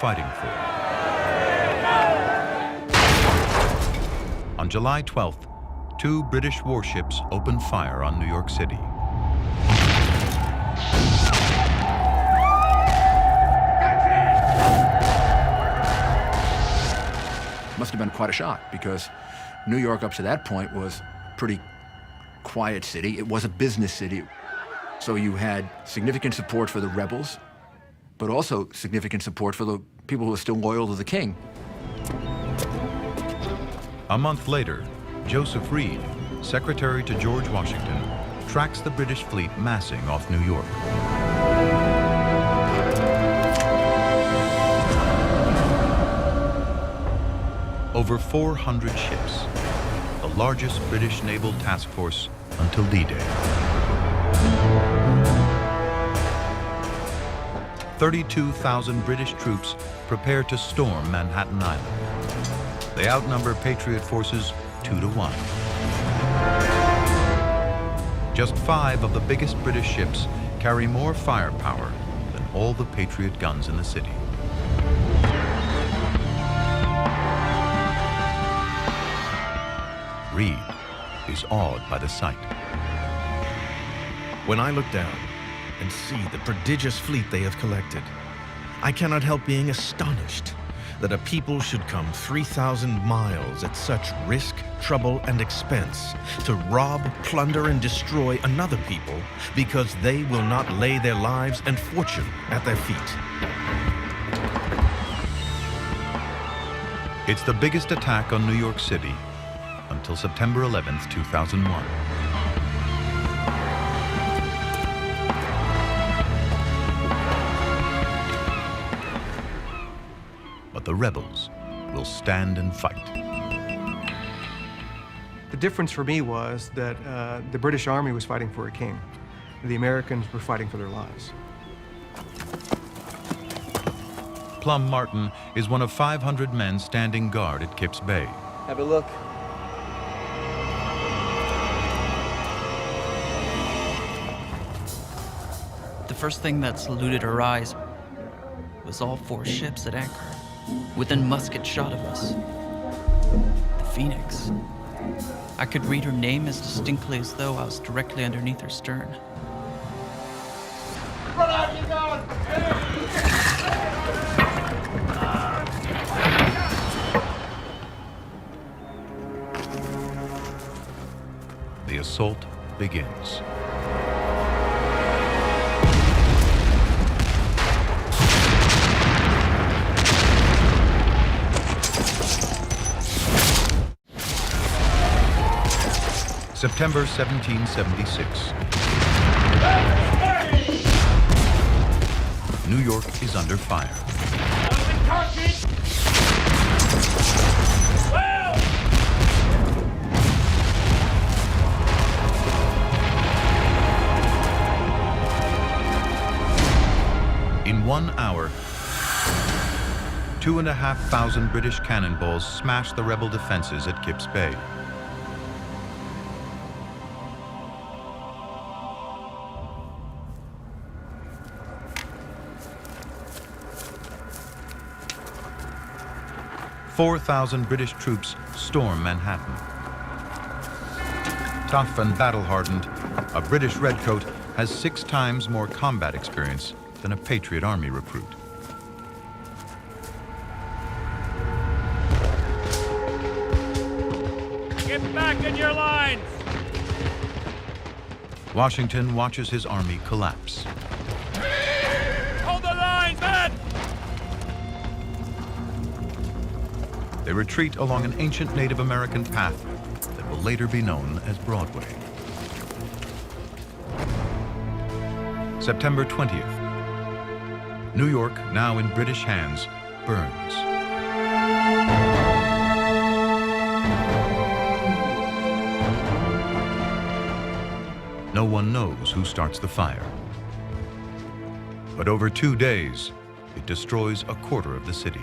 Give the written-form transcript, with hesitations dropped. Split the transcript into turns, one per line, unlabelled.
fighting for. On July 12th, 2 British warships opened fire on New York City.
Must have been quite a shock, because New York up to that point was a pretty quiet city. It was a business city. So you had significant support for the rebels, but also significant support for the people who were still loyal to the king.
A month later, Joseph Reed, secretary to George Washington, tracks the British fleet massing off New York. Over 400 ships, the largest British naval task force until D-Day. 32,000 British troops prepare to storm Manhattan Island. They outnumber Patriot forces 2 to 1. Just 5 of the biggest British ships carry more firepower than all the Patriot guns in the city. Reed is awed by the sight.
When I look down and see the prodigious fleet they have collected, I cannot help being astonished that a people should come 3,000 miles at such risk, trouble, and expense to rob, plunder, and destroy another people because they will not lay their lives and fortune at their feet.
It's the biggest attack on New York City until September 11th, 2001. But the rebels will stand and fight.
The difference for me was that the British Army was fighting for a king. The Americans were fighting for their lives.
Plum Martin is one of 500 men standing guard at Kips Bay.
Have a look.
The first thing that saluted our eyes was all 4 ships at anchor, within musket shot of us. The Phoenix. I could read her name as distinctly as though I was directly underneath her stern.
Run out, you going!
The assault begins. September 1776. New York is under fire. In 1 hour, 2,500 British cannonballs smashed the rebel defenses at Kips Bay. "4,000 British troops storm Manhattan. Tough and battle-hardened, a British redcoat has 6 times more combat experience than a Patriot Army recruit.
Get back in your lines!
Washington watches his army collapse.
Hold the lines, men!
They retreat along an ancient Native American path that will later be known as Broadway. September 20th. New York, now in British hands, burns. No one knows who starts the fire. But over 2 days, it destroys a quarter of the city.